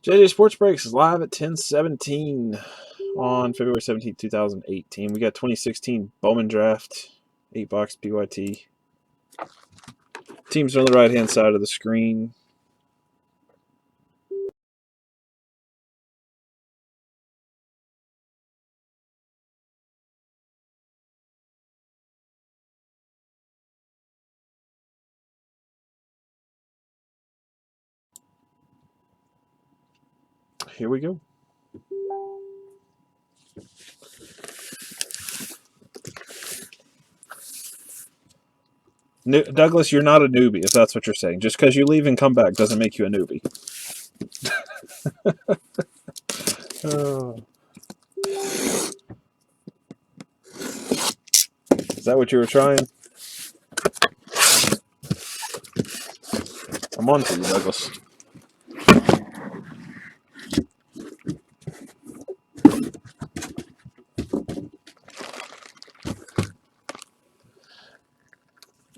JJ Sports Breaks is live at 10:17 on February 17th, 2018. We got 2016 Bowman draft, 8-box PYT. Teams are on the right-hand side of the screen. Here we go. Douglas, you're not a newbie, if that's what you're saying. Just because you leave and come back doesn't make you a newbie. Is that what you were trying? I'm on to you, Douglas.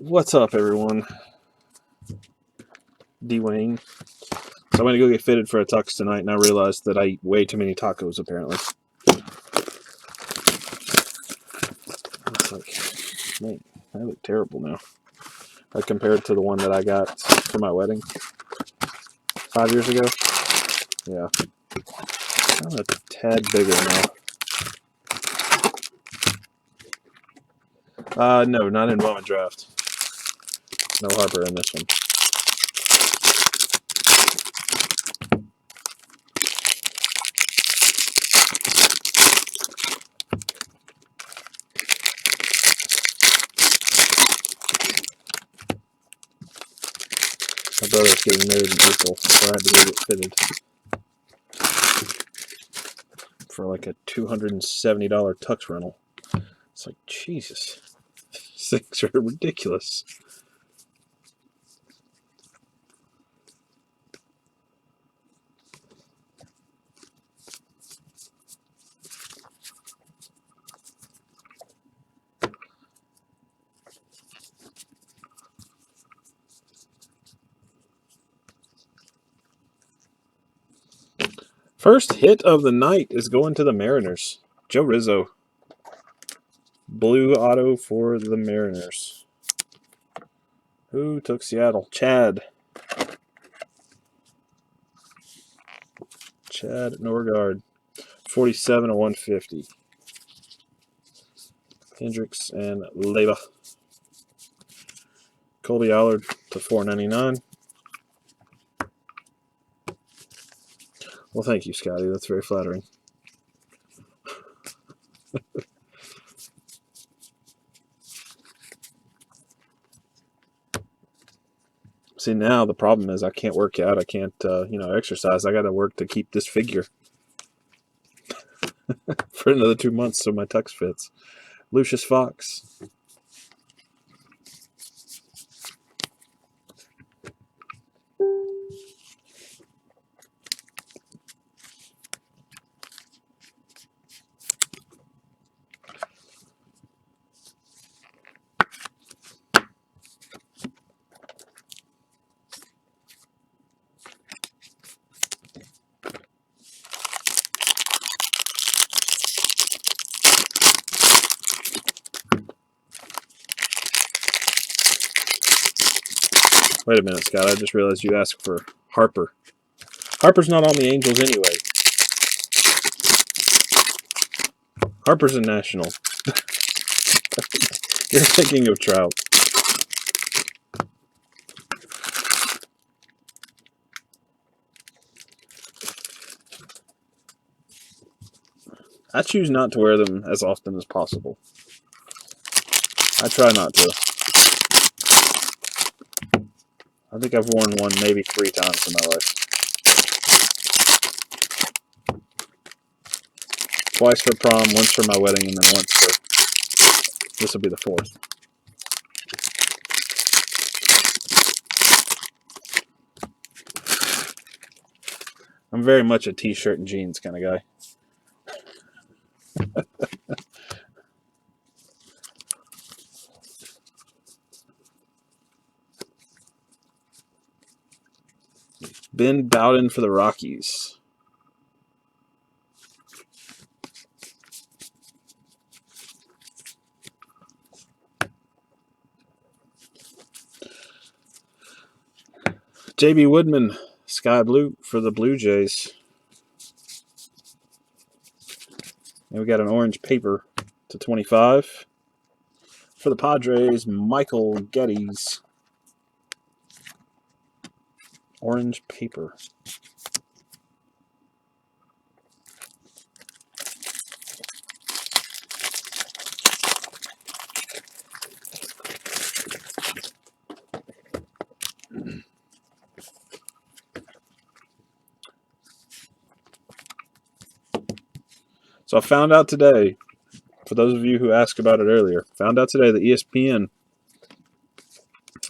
What's up, everyone? Dwayne. So I'm going to go get fitted for a tux tonight, and I realized that I eat way too many tacos, apparently. It's like, man, I look terrible now. Compared to the one that I got for my wedding 5 years ago. Yeah. I'm a tad bigger now. No, not in Bowman draft. No Harper in this one. My brother's getting married in April, so I had to go get fitted for like a $270 tux rental. It's like, Jesus. Things are ridiculous. First hit of the night is going to the Mariners. Joe Rizzo. Blue auto for the Mariners. Who took Seattle? Chad Norgard. 47 of 150. Hendricks and Leyva. Colby Allard to 499. Well, thank you, Scotty. That's very flattering. See, now the problem is I can't work out. I can't, exercise. I got to work to keep this figure for another 2 months so my tux fits. Lucius Fox. Wait a minute, Scott. I just realized you asked for Harper. Harper's not on the Angels anyway. Harper's a National. You're thinking of Trout. I choose not to wear them as often as possible. I try not to. I think I've worn one maybe 3 times in my life. Twice for prom, once for my wedding, and then once for... This will be the 4th. I'm very much a t-shirt and jeans kind of guy. Ben Bowden for the Rockies. JB Woodman, sky blue for the Blue Jays. And we got an orange paper to 25. For the Padres, Michael Geddes. Orange paper. So I found out today, for those of you who asked about it earlier, found out today that ESPN,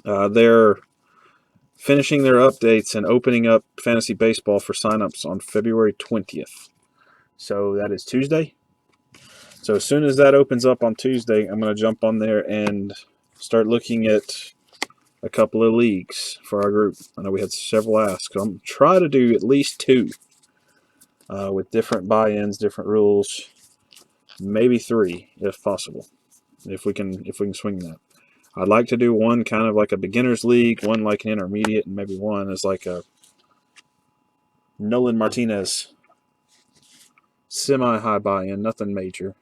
they're finishing their updates and opening up fantasy baseball for signups on February 20th. So that is Tuesday. So as soon as that opens up on Tuesday, I'm going to jump on there and start looking at a couple of leagues for our group. I know we had several ask. I'm going to try to do at least 2 with different buy-ins, different rules, maybe 3 if possible, if we can swing that. I'd like to do one kind of like a beginner's league, one like an intermediate, and maybe one is like a Nolan Martinez semi-high buy-in, nothing major.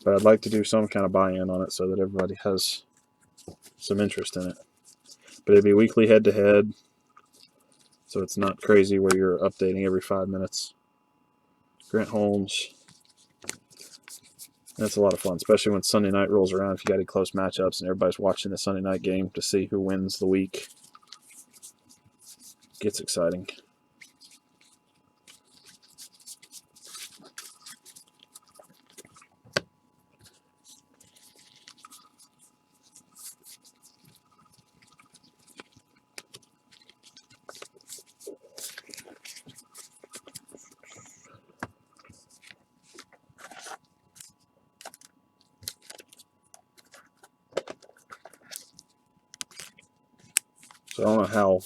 But I'd like to do some kind of buy-in on it so that everybody has some interest in it. But it'd be weekly head-to-head, so it's not crazy where you're updating every 5 minutes. Grant Holmes. That's a lot of fun, especially when Sunday night rolls around. If you got any close matchups and everybody's watching the Sunday night game to see who wins the week, gets exciting. So I don't know how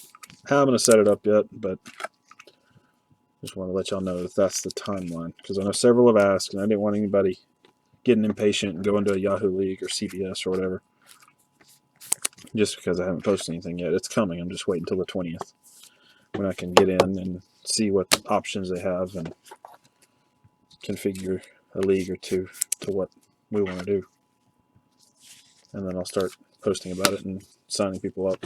I'm going to set it up yet, but just want to let y'all know that that's the timeline. Because I know several have asked, and I didn't want anybody getting impatient and going to a Yahoo League or CBS or whatever. Just because I haven't posted anything yet. It's coming. I'm just waiting until the 20th when I can get in and see what options they have and configure a league or 2 to what we want to do. And then I'll start posting about it and signing people up.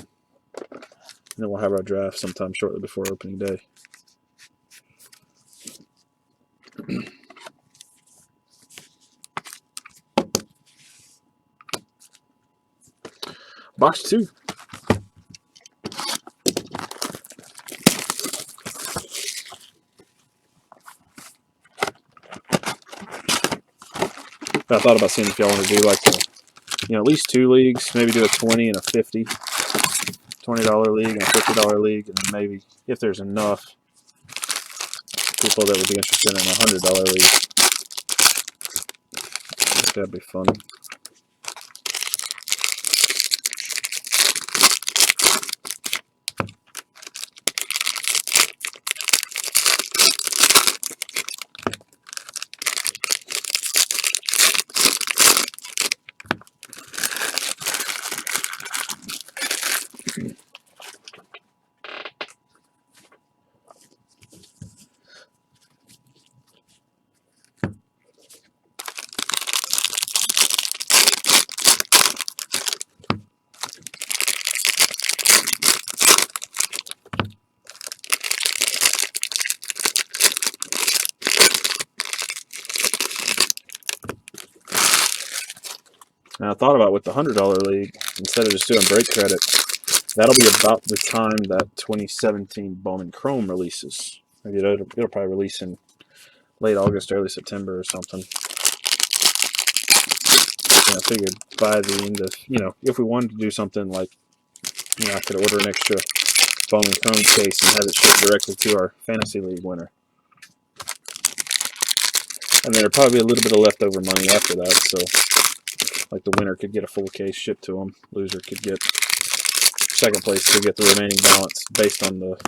And then we'll have our draft sometime shortly before opening day. Box 2. I thought about seeing if y'all want to do like at least 2 leagues, maybe do a 20 and a 50. $20 league and a $50 league, and then maybe if there's enough people that would be interested in a $100 league, I think that'd be fun. Now I thought about with the $100 league, instead of just doing break credit, that'll be about the time that 2017 Bowman Chrome releases. Maybe it'll probably release in late August, early September or something. And I figured by the end of, if we wanted to do something like, I could order an extra Bowman Chrome case and have it shipped directly to our fantasy league winner. And there'd probably be a little bit of leftover money after that, so like the winner could get a full case shipped to them, loser could get, second place could get the remaining balance based on the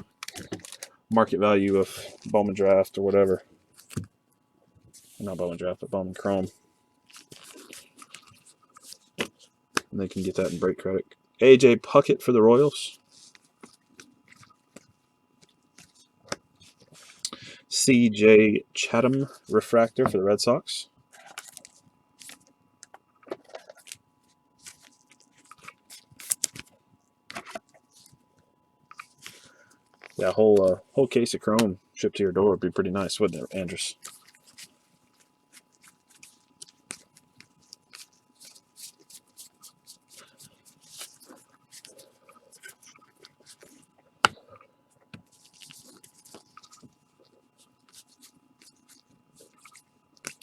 market value of Bowman Draft or whatever. Not Bowman Draft, but Bowman Chrome. and they can get that in break credit. AJ Puckett for the Royals. CJ Chatham refractor for the Red Sox. Yeah, whole case of Chrome shipped to your door would be pretty nice, wouldn't it, Andrews?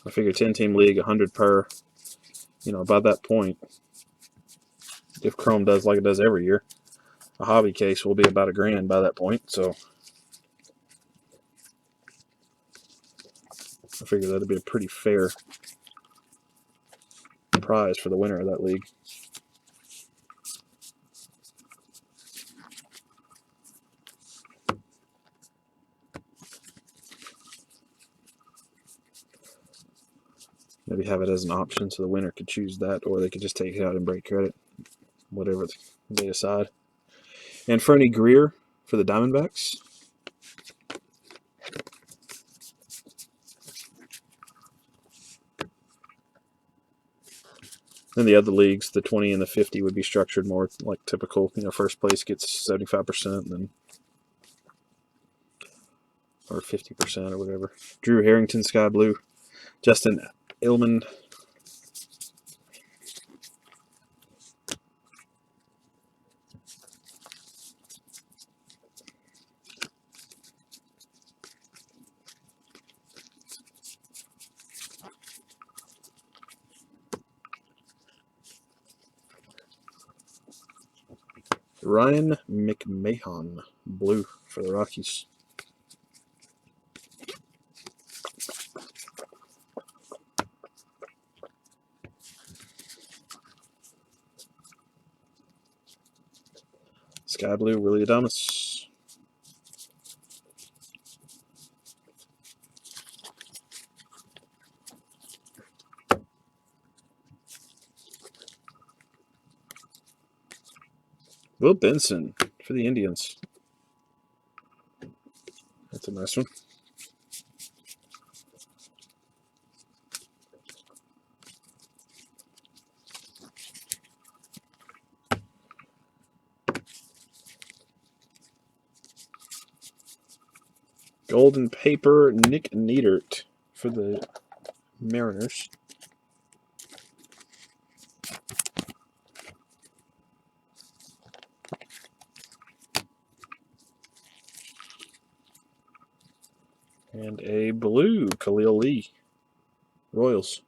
I figure 10-team league, 100 per. You know, by that point, if Chrome does like it does every year, a hobby case will be about $1,000 by that point. So I figure that'd be a pretty fair prize for the winner of that league. Maybe have it as an option so the winner could choose that, or they could just take it out and break credit, whatever they decide. And Fernie Greer for the Diamondbacks. In the other leagues, the 20 and the 50 would be structured more like typical. You know, first place gets 75%, and then or 50% or whatever. Drew Harrington, Sky Blue. Justin Illman. Ryan McMahon, blue for the Rockies. Sky Blue, Willie Adames. Will Benson for the Indians. That's a nice one. Golden Paper, Nick Neidert for the Mariners. And a blue, Khalil Lee, Royals.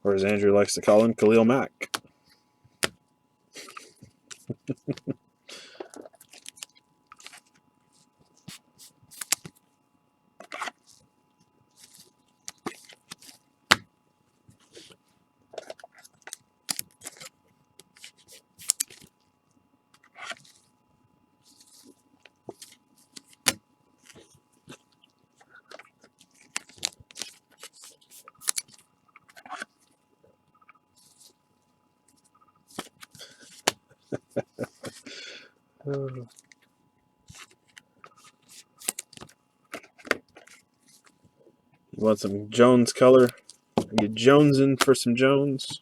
Or as Andrew likes to call him, Khalil Mack. You want some Jones color? Get Jones in for some Jones.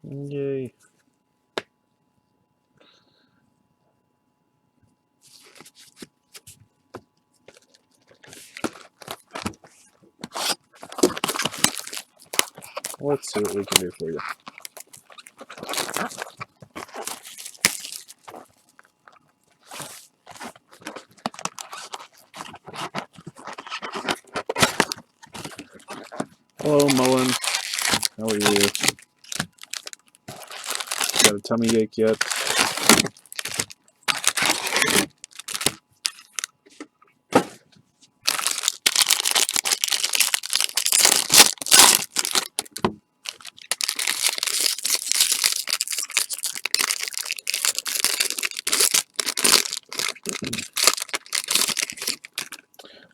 Yay. Let's see what we can do for you. Hello, Mullen. How are you? Got a tummy ache yet?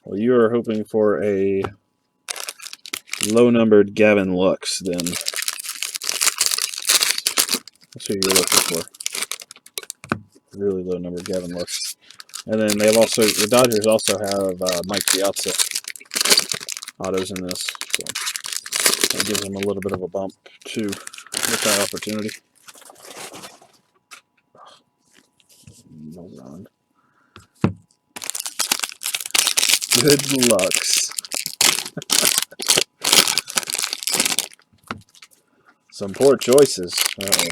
Well, you are hoping for a low-numbered Gavin Lux, then. That's who you're looking for. Really low-numbered Gavin Lux. And then they've also, the Dodgers also have Mike Piazza autos in this. So that gives them a little bit of a bump, too, with that opportunity. Moron. Good Lux. Some poor choices. Uh-oh.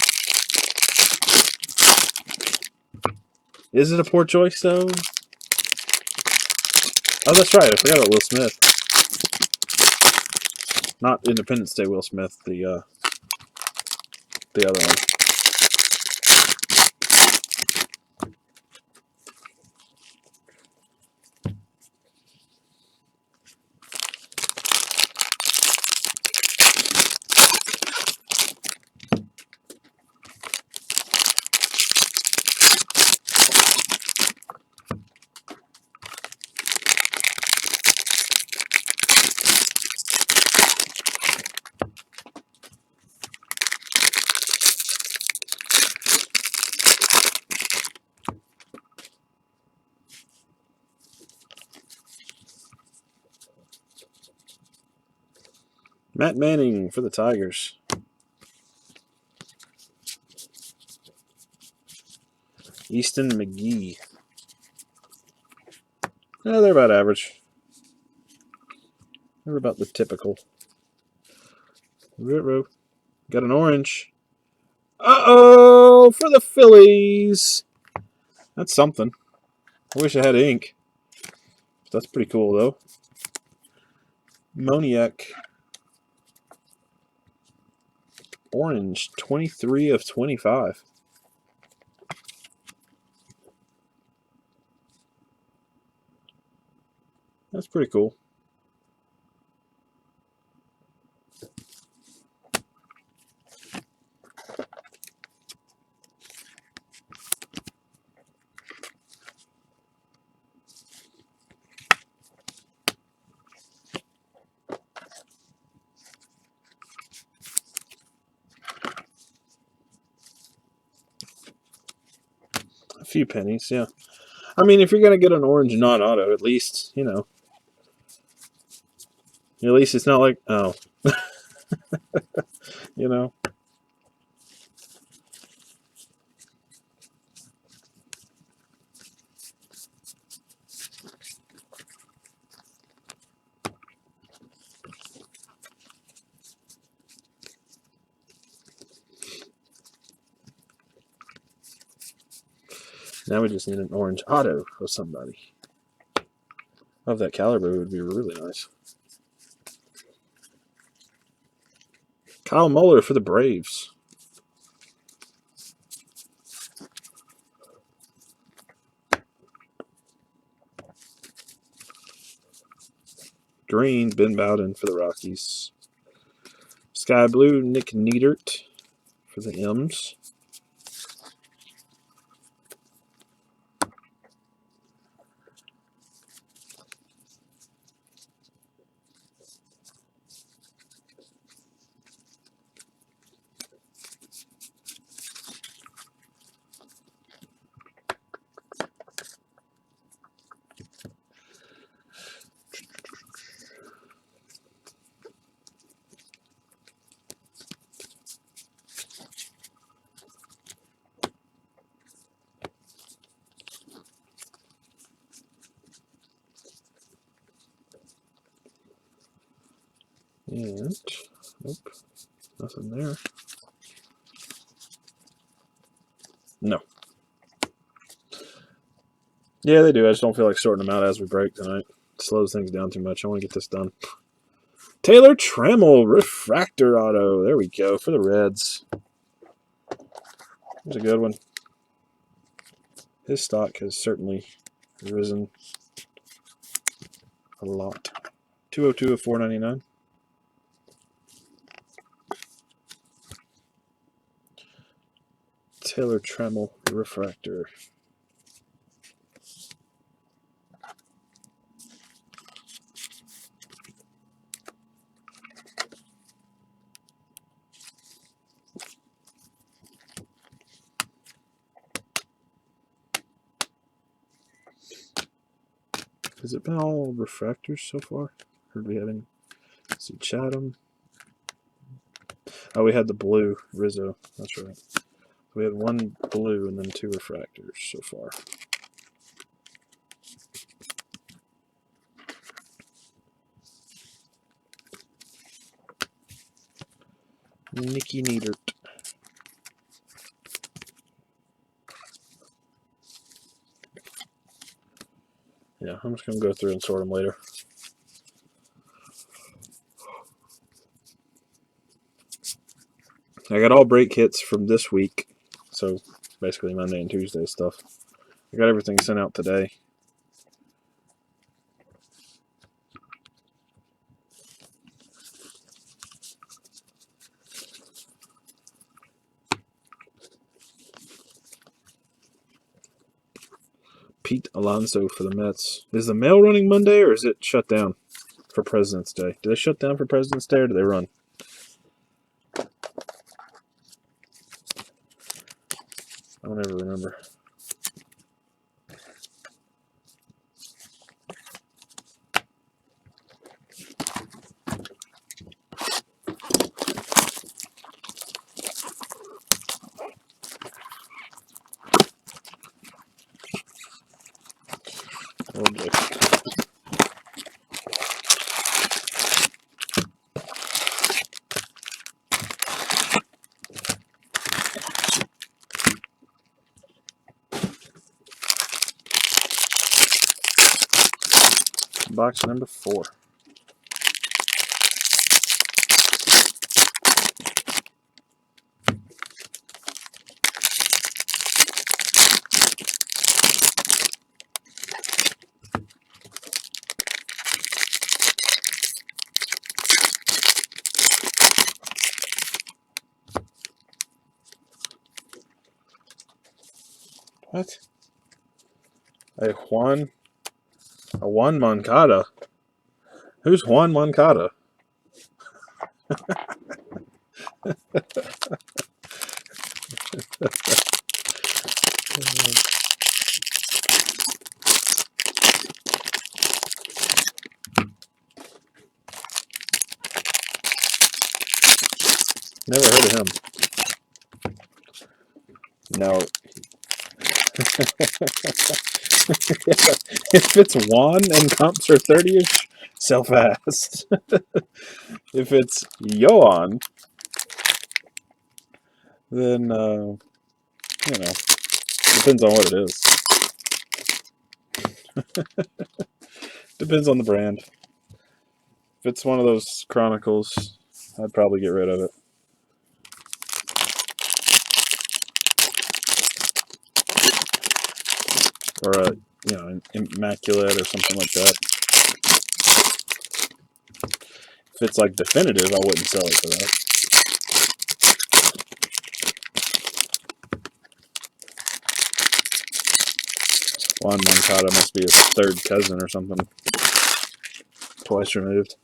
Is it a poor choice, though? Oh, that's right. I forgot about Will Smith. Not Independence Day Will Smith, the other one. Matt Manning for the Tigers. Easton McGee. Yeah, they're about average. They're about the typical. Got an orange. Uh-oh! For the Phillies! That's something. I wish I had ink. That's pretty cool, though. Moniak. Orange. 23 of 25. That's pretty cool. A few pennies, yeah. I mean, if you're going to get an orange non-auto, at least, you know. At least it's not like, oh. You know. Now we just need an orange auto of somebody. Of that caliber would be really nice. Kyle Muller for the Braves. Green, Ben Bowden for the Rockies. Sky Blue, Nick Neidert for the M's. And, nope, nothing there. No. Yeah, they do. I just don't feel like sorting them out as we break tonight. It slows things down too much. I want to get this done Taylor Trammell, refractor auto. There we go for the Reds. Here's a good one. His stock has certainly risen a lot. 202 of 499. Taylor Trammell, refractor. Has it been all refractors so far? Or do we have any? Let's see, Chatham. Oh, we had the blue Rizzo. That's right. We had one blue and then 2 refractors so far. Nicky Neidert. Yeah, I'm just going to go through and sort them later. I got all break hits from this week, so basically Monday and Tuesday stuff. I got everything sent out today. Pete Alonso for the Mets. Is the mail running Monday or is it shut down for President's Day? Do they shut down for President's Day or do they run? I don't ever remember. Okay. Box number 4. What? A Juan Moncada. Who's Juan Moncada? Never heard of him. No. If it's Juan and comps are 30-ish, sell fast. If it's Yoan, then, depends on what it is. Depends on the brand. If it's one of those Chronicles, I'd probably get rid of it. Or a, Immaculate or something like that. If it's like definitive, I wouldn't sell it for that. Juan Moncada must be his 3rd cousin or something. Twice removed.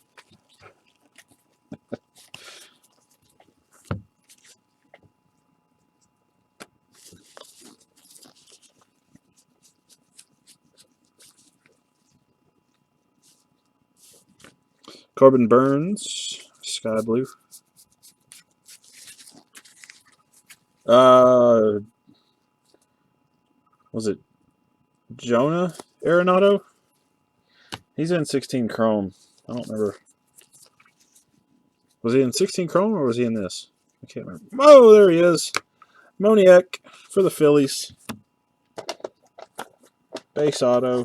Corbin Burns, Sky Blue. Was it Jonah Arenado? He's in 16 Chrome. I don't remember. Was he in 16 Chrome or was he in this? I can't remember. Oh, there he is. Moniak for the Phillies. Base auto.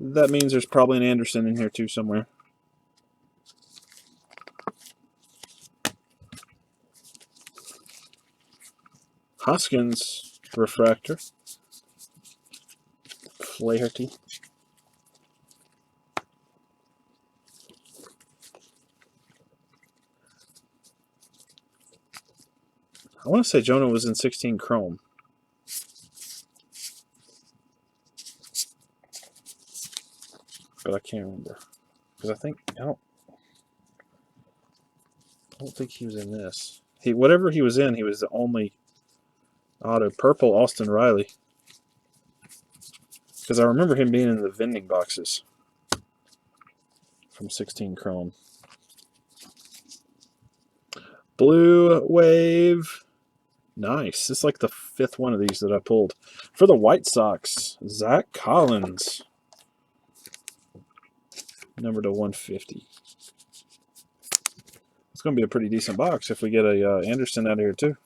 That means there's probably an Anderson in here too somewhere. Hoskins refractor. Flaherty. I want to say Jonah was in 16 chrome. But I can't remember. Because I don't think he was in this. Whatever he was in, he was the only auto. Purple Austin Riley. Because I remember him being in the vending boxes from 16 chrome. Blue Wave. Nice. It's like the 5th one of these that I pulled. For the White Sox, Zach Collins. Number to 150. It's going to be a pretty decent box if we get a Anderson out of here too.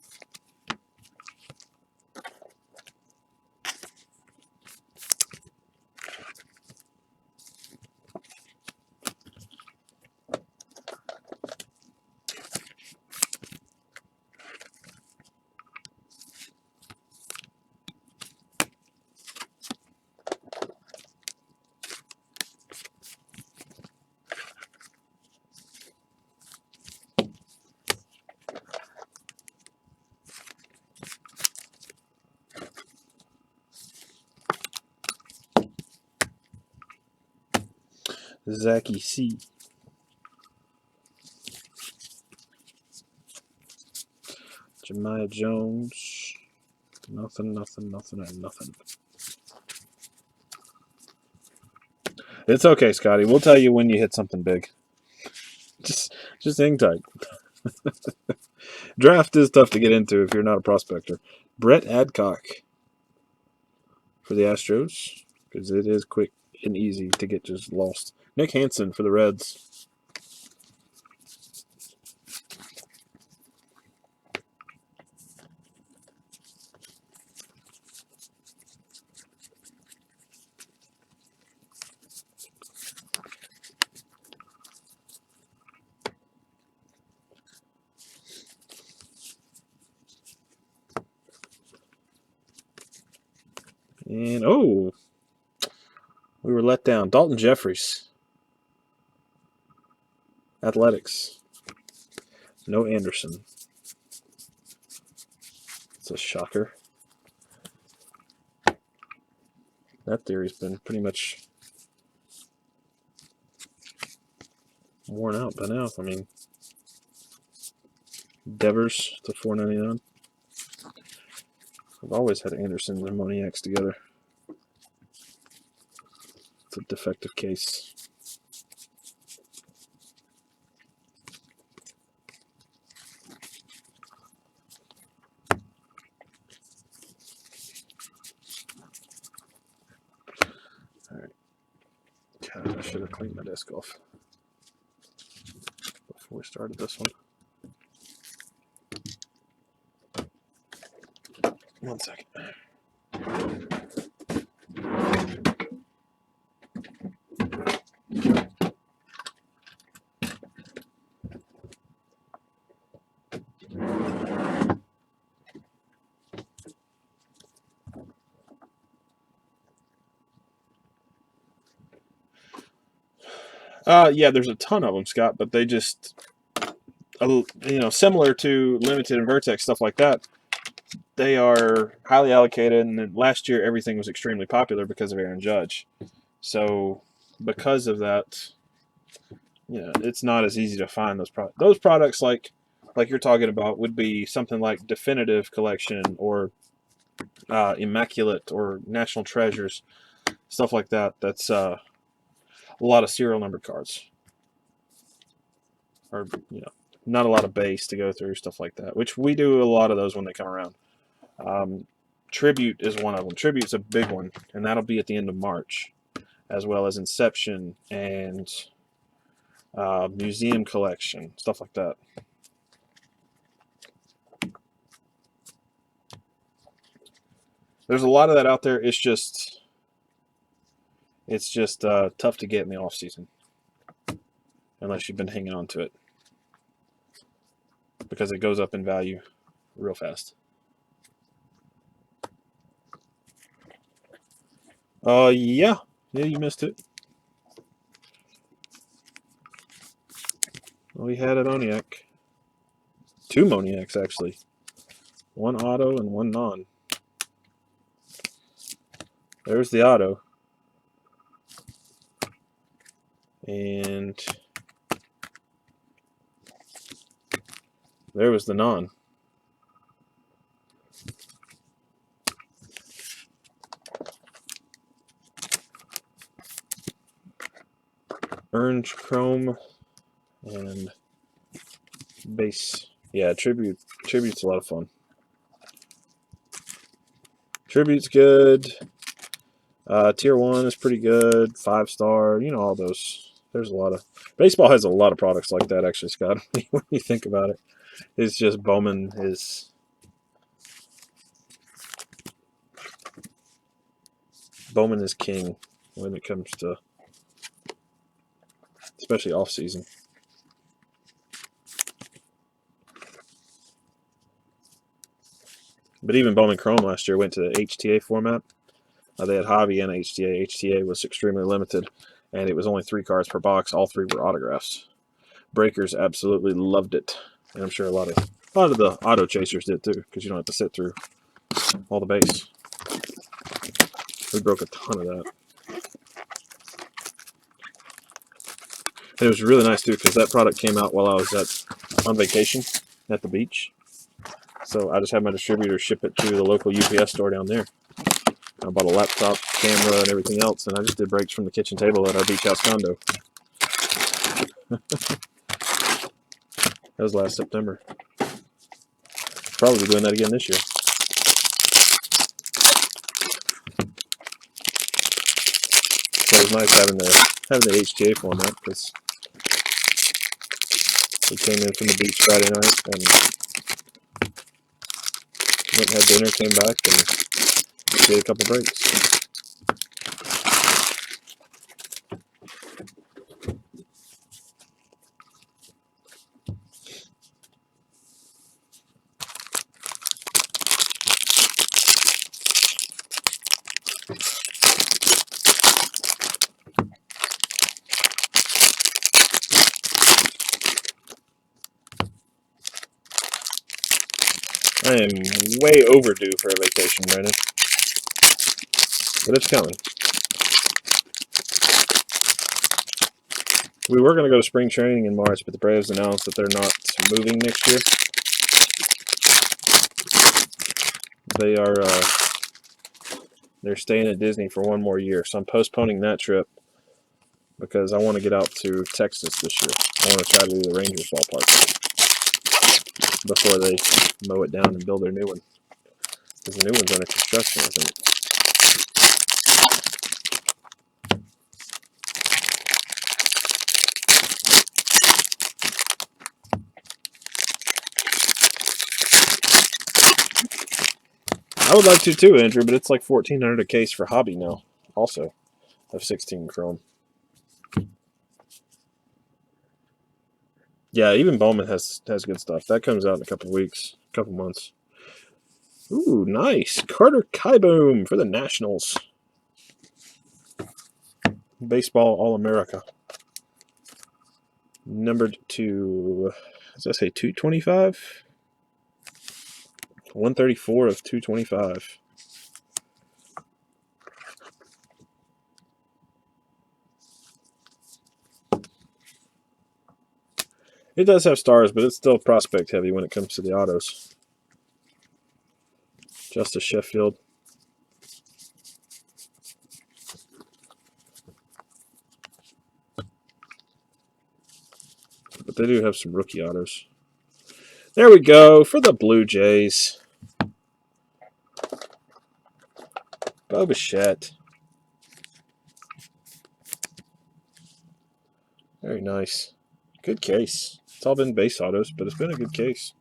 Zachy C. Jemiah Jones. Nothing, and nothing. It's okay, Scotty. We'll tell you when you hit something big. Just hang tight. Draft is tough to get into if you're not a prospector. Brett Adcock for the Astros, because it is quick and easy to get just lost. Nick Hansen for the Reds. And, oh, we were let down. Dalton Jeffries. Athletics. No Anderson. It's a shocker. That theory's been pretty much worn out by now. I mean, Devers to 499. I've always had Andersons and Moniaks together. It's a defective case. All right. God, I should have cleaned my desk off before we started this one. 1 second. Yeah, there's a ton of them, Scott, but they just, similar to Limited and Vertex, stuff like that, they are highly allocated, and then last year everything was extremely popular because of Aaron Judge. So because of that, it's not as easy to find those products. Those products, like you're talking about, would be something like Definitive Collection or Immaculate or National Treasures, stuff like that. That's a lot of serial numbered cards, or not a lot of base to go through, stuff like that. Which we do a lot of those when they come around. Tribute is one of them. Tribute's a big one, and that'll be at the end of March, as well as Inception and Museum Collection, stuff like that. There's a lot of that out there. It's just, It's just tough to get in the off season unless you've been hanging on to it because it goes up in value real fast. Yeah, you missed it. We had a Moniak. 2 Moniaks, actually. 1 auto and 1 non. There's the auto. And there was the non. Orange chrome and base. Yeah, Tribute's a lot of fun. Tribute's good. Tier 1 is pretty good. 5-star, you know, all those. There's a lot of... Baseball has a lot of products like that, actually, Scott, when you think about it. It's just Bowman is... Bowman is king when it comes to... Especially off-season. But even Bowman Chrome last year went to the HTA format. They had Hobby and HTA. HTA was extremely limited, and it was only 3 cards per box. All 3 were autographs. Breakers absolutely loved it, and I'm sure a lot of the auto chasers did too, because you don't have to sit through all the base. We broke a ton of that. And it was really nice too, because that product came out while I was on vacation at the beach. So I just had my distributor ship it to the local UPS store down there. I bought a laptop, camera, and everything else, and I just did breaks from the kitchen table at our beach house condo. That was last September. Probably be doing that again this year. So it was nice having the HTA format, because we came in from the beach Friday night and went and had dinner, came back, and did a couple breaks. I am way overdue for a vacation, Brandon. But it's coming. We were going to go to spring training in March, but the Braves announced that they're not moving next year. They're staying at Disney for 1 more year, so I'm postponing that trip because I want to get out to Texas this year. I want to try to do the Rangers ballpark before they mow it down and build their new one. Because the new one's under construction, I think. I would like to too, Andrew, but it's like $1,400 a case for Hobby now, also, of 16 chrome. Yeah, even Bowman has good stuff. That comes out in a couple weeks, couple months. Ooh, nice. Carter Kieboom for the Nationals. Baseball All-America. Numbered to, does that say 225? 134 of 225. It does have stars, but it's still prospect heavy when it comes to the autos. Justice Sheffield. But they do have some rookie autos. There we go for the Blue Jays. Bichette. Very nice. Good case. It's all been base autos, but it's been a good case.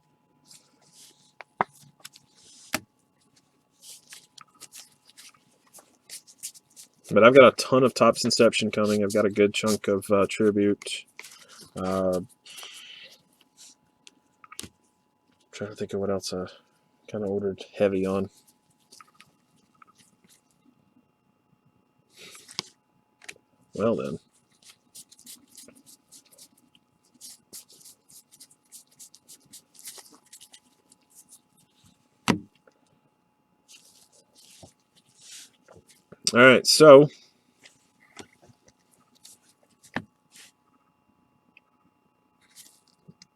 But I've got a ton of Topps Inception coming. I've got a good chunk of Tribute. Trying to think of what else I kind of ordered heavy on. Well then. All right, so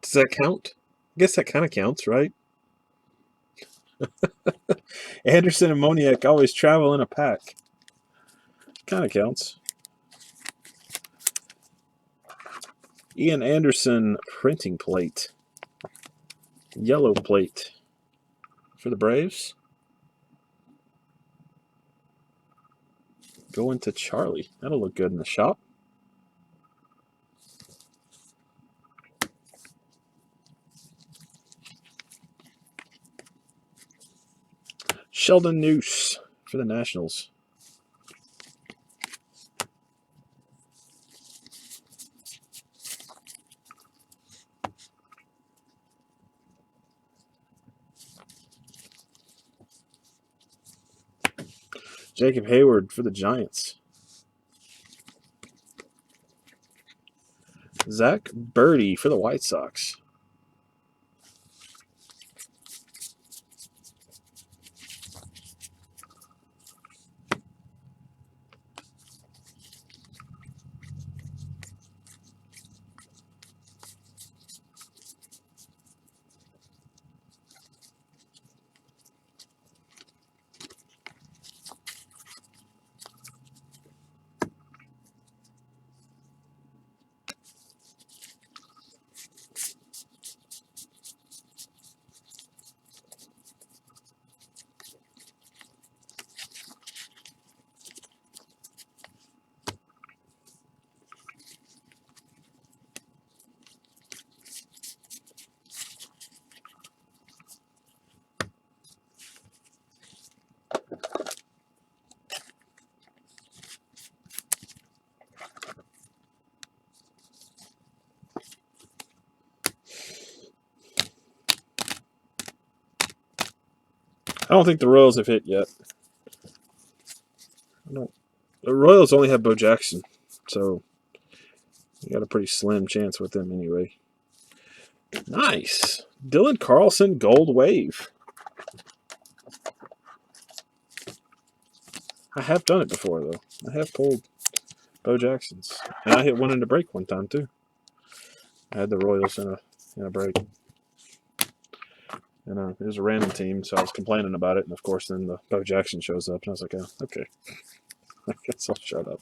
does that count? I guess that kind of counts, right? Anderson and Moniak always travel in a pack. Kind of counts. Ian Anderson printing plate. Yellow plate for the Braves. Going to Charlie. That'll look good in the shop. Sheldon Noose for the Nationals. Jacob Hayward for the Giants. Zach Birdie for the White Sox. I don't think the Royals have hit yet. The Royals only have Bo Jackson, so you got a pretty slim chance with them anyway. Nice. Dylan Carlson Gold Wave. I have done it before, though. I have pulled Bo Jacksons. And I hit one in the break one time, too. I had the Royals in a break. And it was a random team, so I was complaining about it. And, of course, then the Bo Jackson shows up. And I was like, oh, okay. I guess I'll shut up.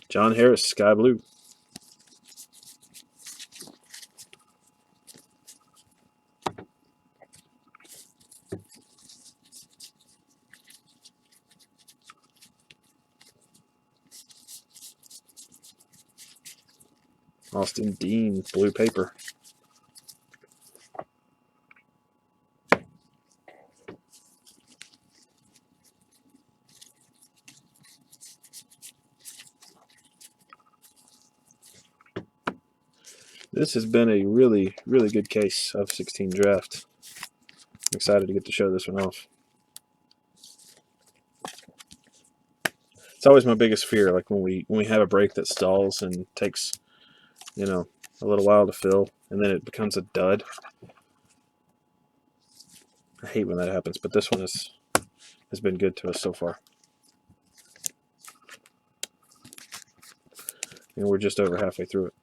John Harris, Sky Blue. Austin Dean, blue paper. This has been a really, really good case of 16 draft. I'm excited to get to show this one off. It's always my biggest fear, like when we have a break that stalls and takes, a little while to fill, and then it becomes a dud. I hate when that happens, but this one has been good to us so far. And we're just over halfway through it.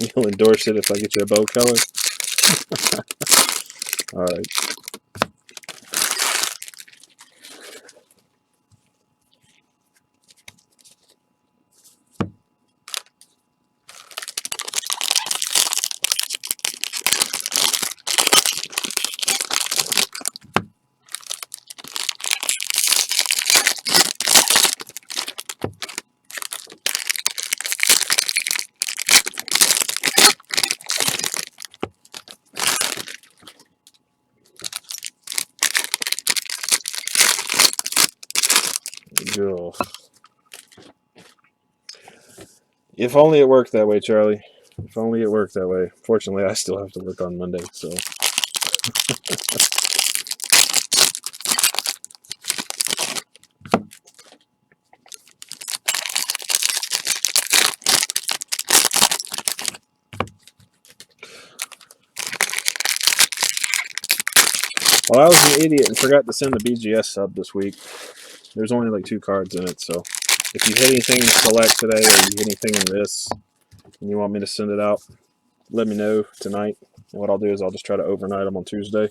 You'll endorse it if I get you a bow color? Alright. Go. If only it worked that way, Charlie. If only it worked that way. Fortunately, I still have to work on Monday, so. Well, I was an idiot and forgot to send the BGS sub this week. There's only like 2 cards in it, so if you hit anything in select today or you hit anything in this and you want me to send it out, let me know tonight. And what I'll do is I'll just try to overnight them on Tuesday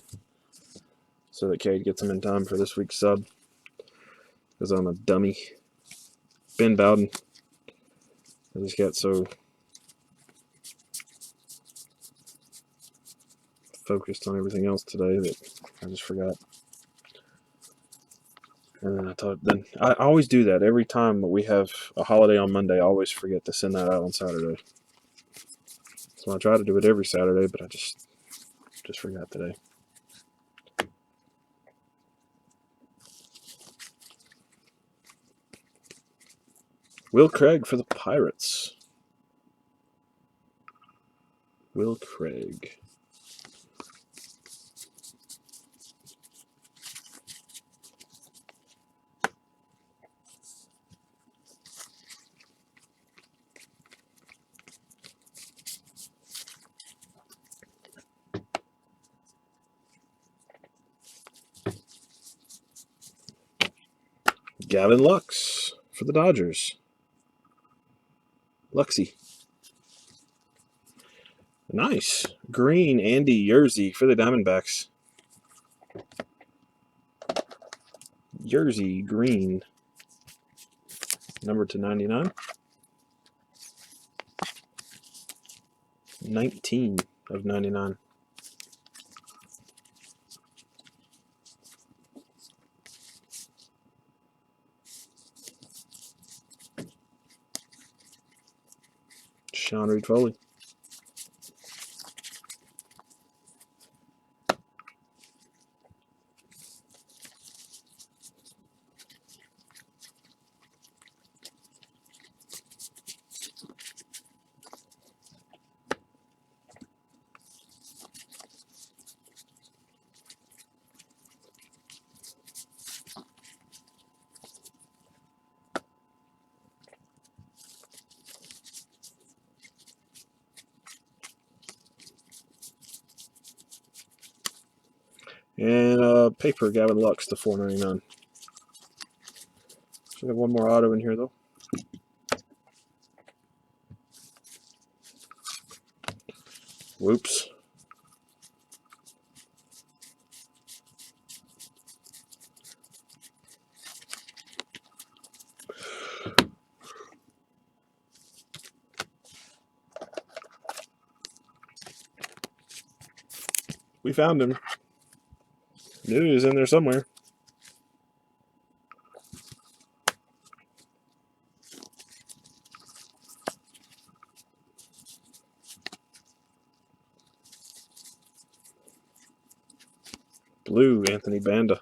so that Cade gets them in time for this week's sub. Because I'm a dummy. Ben Bowden. I just got so focused on everything else today that I just forgot. And then I always do that every time we have a holiday on Monday. I always forget to send that out on Saturday. So I try to do it every Saturday, but I just forgot today. Will Craig for the Pirates. Will Craig. Gavin Lux for the Dodgers. Luxy. Nice. Green Andy Yerzy for the Diamondbacks. Yerzy green. Number to 99. 19 of 99. Sean Reed Foley. And paper Gavin Lux to 499. Should have one more auto in here though. Whoops. We found him. Knew he was in there somewhere. Blue Anthony Banda.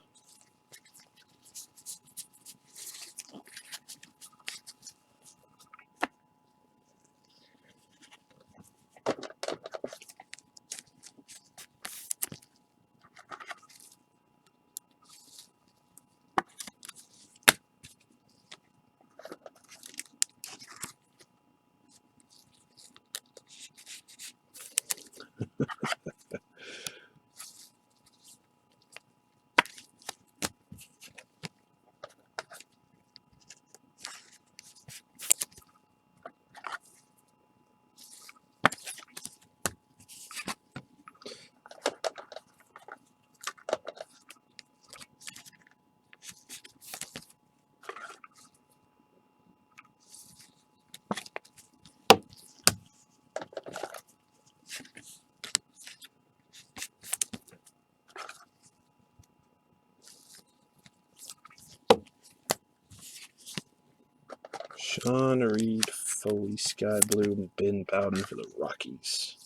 Sean Reed, Foley, Sky Blue, Ben Bowden for the Rockies.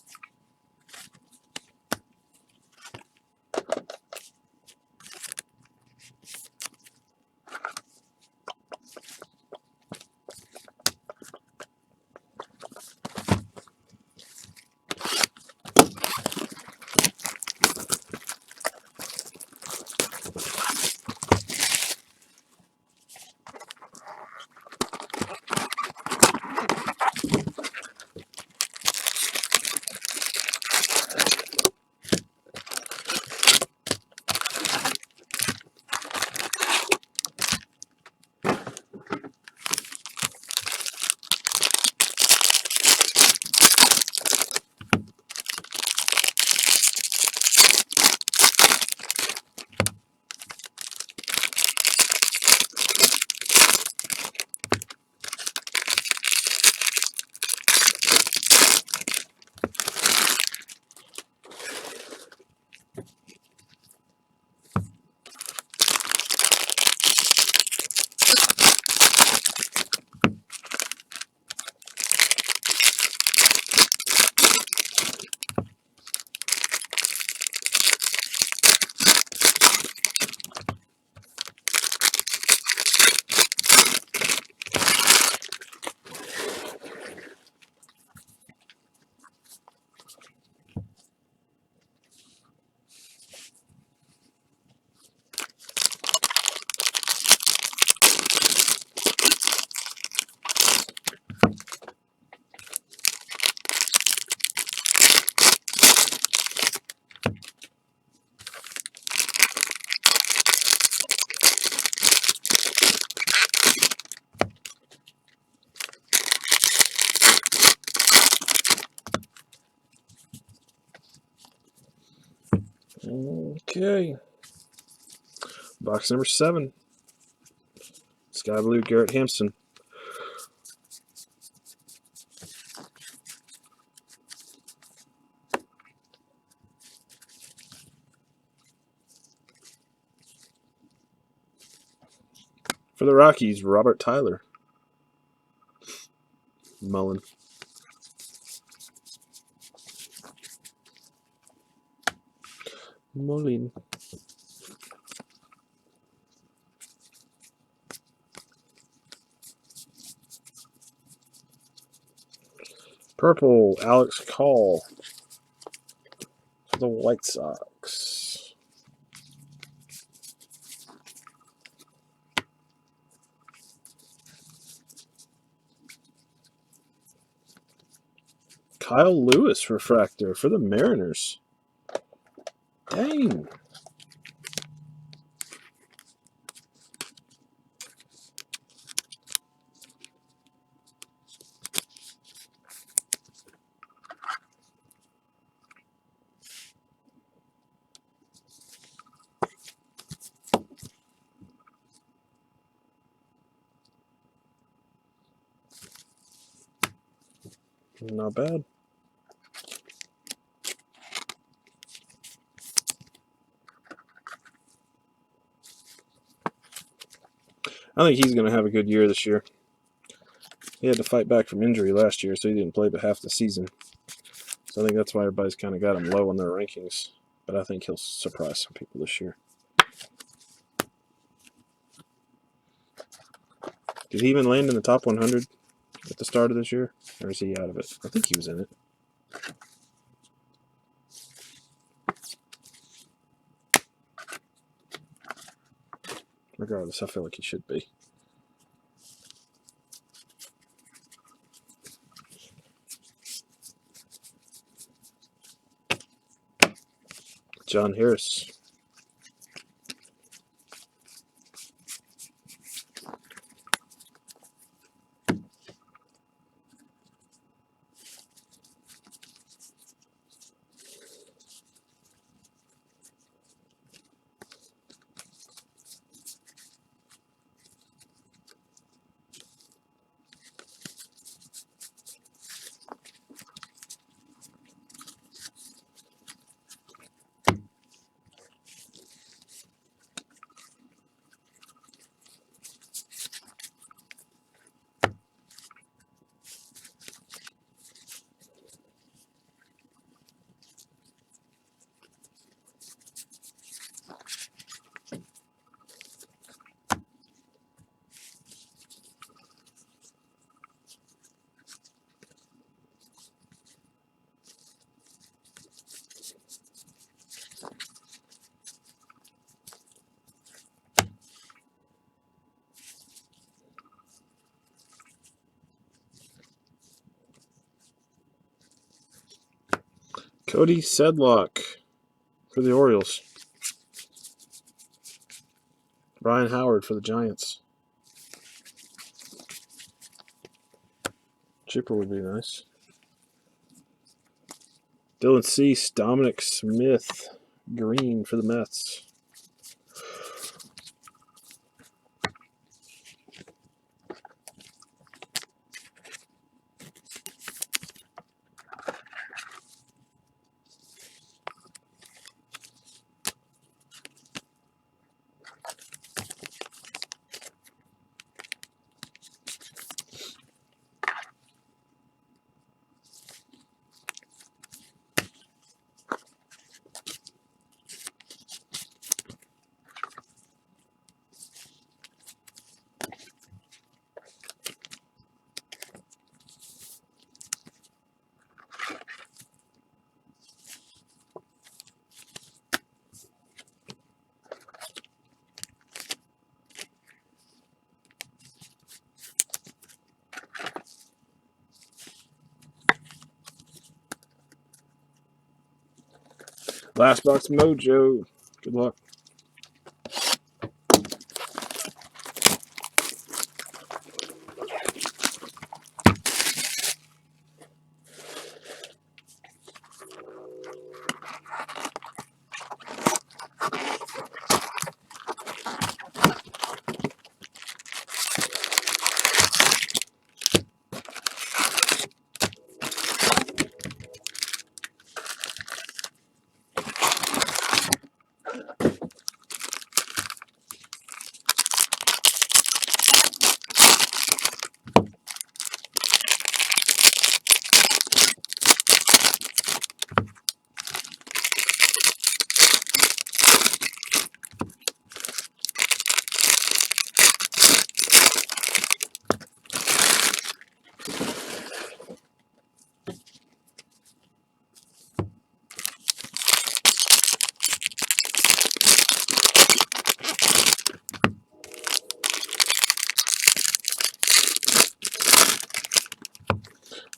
Okay. Box number 7. Sky Blue, Garrett Hampson. For the Rockies, Robert Tyler. Mullen. Mullen. Purple, Alex Call for the White Sox. Kyle Lewis refractor for the Mariners. Dang. Not bad. I think he's going to have a good year this year. He had to fight back from injury last year, so he didn't play but half the season. So I think that's why everybody's kind of got him low on their rankings. But I think he'll surprise some people this year. Did he even land in the top 100 at the start of this year? Or is he out of it? I think he was in it. Regardless, I feel like he should be. John Harris. Cody Sedlock for the Orioles. Ryan Howard for the Giants. Chipper would be nice. Dylan Cease, Dominic Smith, green for the Mets. Last box mojo. Good luck.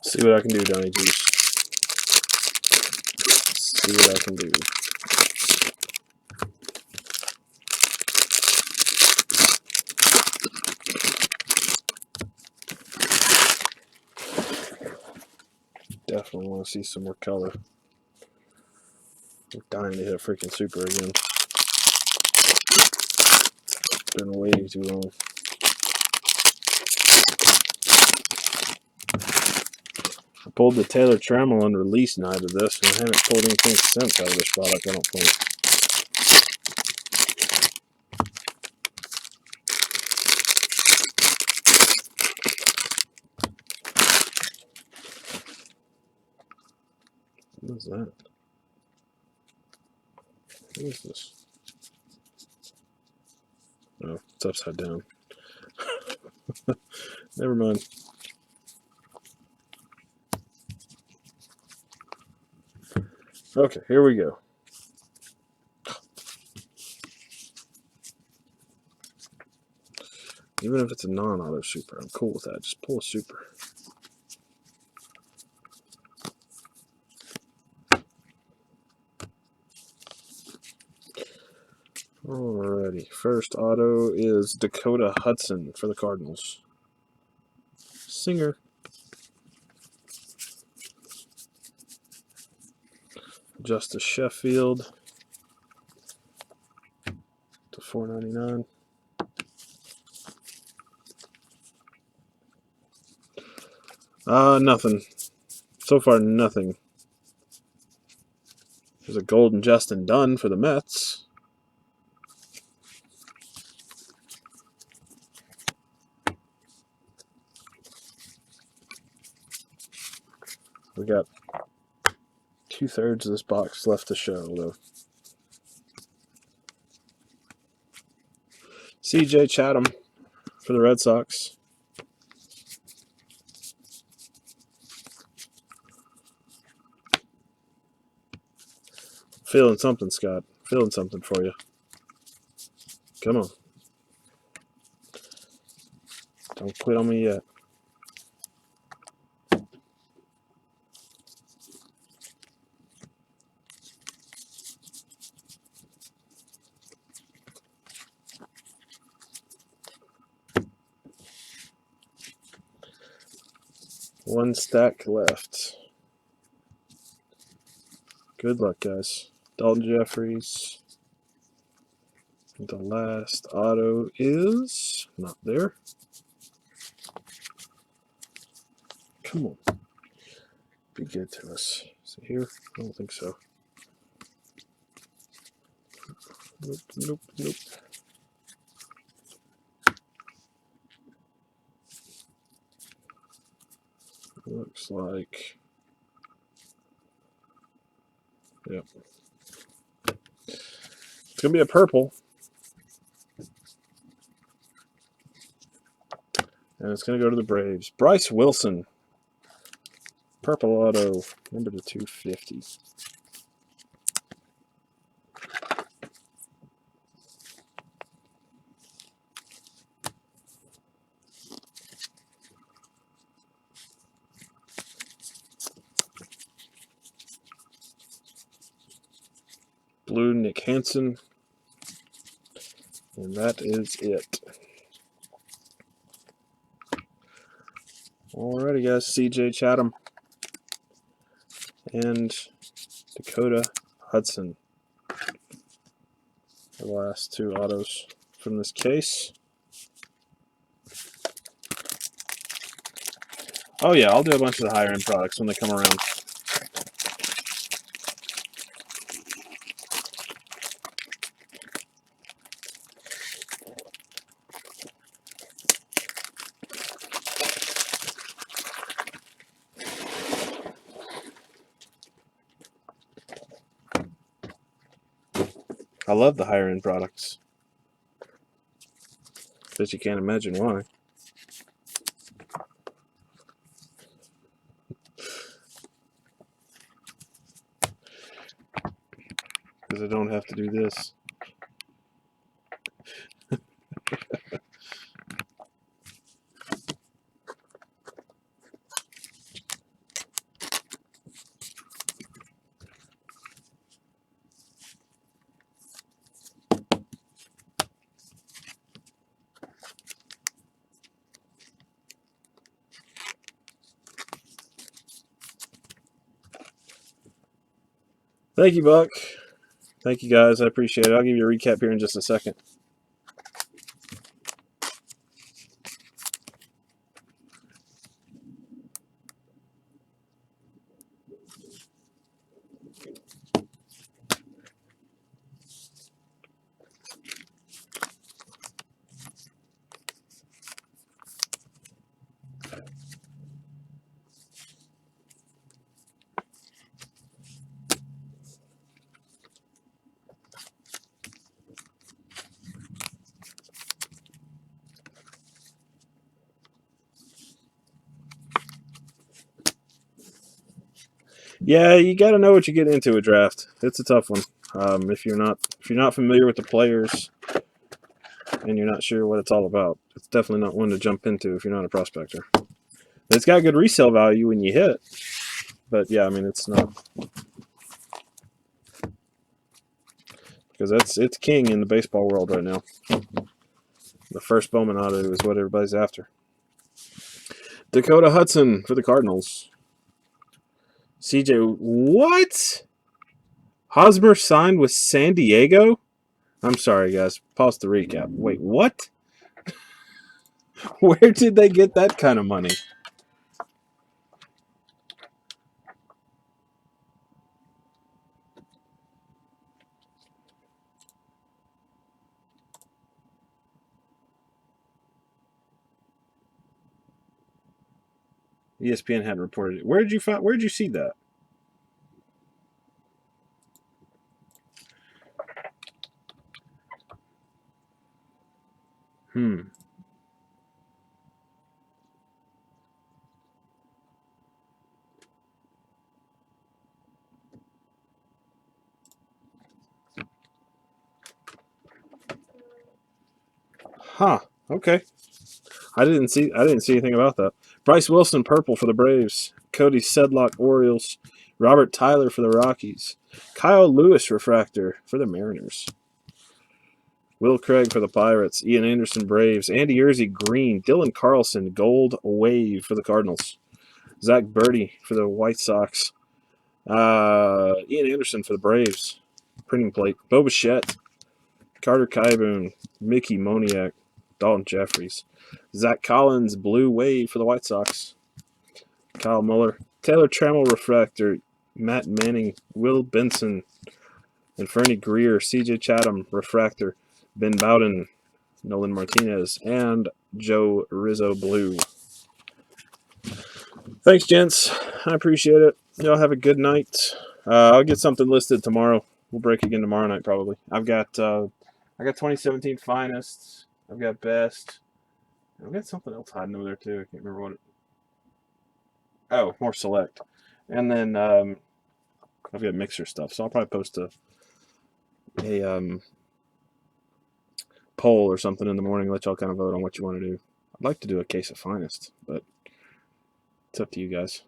See what I can do, Donnie Juice. See what I can do. Definitely want to see some more color. I'm dying to hit a freaking super again. Been waiting too long. I pulled the Taylor Trammell on release night of this, and I haven't pulled anything since out of this product, I don't think. What is that? What is this? Oh, it's upside down. Never mind. Okay, here we go. Even if it's a non-auto super, I'm cool with that. Just pull a super. Alrighty, first auto is Dakota Hudson for the Cardinals. Singer. Justice Sheffield to $4.99. Nothing. So far, nothing. There's a golden Justin Dunn for the Mets. We got 2/3 of this box left to show, though. CJ Chatham for the Red Sox. Feeling something, Scott. Feeling something for you. Come on. Don't quit on me yet. One stack left. Good luck, guys. Dalton Jeffries. The last auto is not there. Come on. Be good to us. Is it here? I don't think so. Nope, nope, nope. Looks like... Yep. It's going to be a purple. And it's going to go to the Braves. Bryce Wilson. Purple auto, number to 250. Blue, Nick Hansen. And that is it. Alrighty, guys. CJ Chatham and Dakota Hudson. The last two autos from this case. Oh yeah, I'll do a bunch of the higher end products when they come around. I love the higher end products. But you can't imagine why. Because I don't have to do this. Thank you, Buck. Thank you, guys. I appreciate it. I'll give you a recap here in just a second. Yeah, you got to know what you get into a draft. It's a tough one. If you're not familiar with the players and you're not sure what it's all about, it's definitely not one to jump into if you're not a prospector. It's got good resale value when you hit, but yeah, I mean it's not, because it's king in the baseball world right now. The first Bowman auto is what everybody's after. Dakota Hudson for the Cardinals. CJ, what? Hosmer signed with San Diego? I'm sorry, guys. Pause the recap. Wait, what? Where did they get that kind of money? ESPN hadn't reported it. Where did you see that? Huh. Okay. I didn't see anything about that. Bryce Wilson, purple for the Braves. Cody Sedlock, Orioles. Robert Tyler for the Rockies. Kyle Lewis, refractor for the Mariners. Will Craig for the Pirates. Ian Anderson, Braves. Andy Yersey, green. Dylan Carlson, gold wave for the Cardinals. Zach Birdie for the White Sox. Ian Anderson for the Braves. Printing plate. Bo Bichette. Carter Kieboom. Mickey Moniak. Dalton Jeffries. Zach Collins, Blue Wave for the White Sox. Kyle Muller. Taylor Trammell refractor. Matt Manning. Will Benson. And Fernie Greer. CJ Chatham refractor. Ben Bowden. Nolan Martinez. And Joe Rizzo Blue. Thanks, gents. I appreciate it. Y'all have a good night. I'll get something listed tomorrow. We'll break again tomorrow night probably. I've got 2017 Finest. I've got Best. I've got something else hiding over there too. I can't remember what it. Oh, more Select. And then I've got Mixer stuff. So I'll probably post a poll or something in the morning. Let y'all kind of vote on what you want to do. I'd like to do a case of Finest, but it's up to you guys.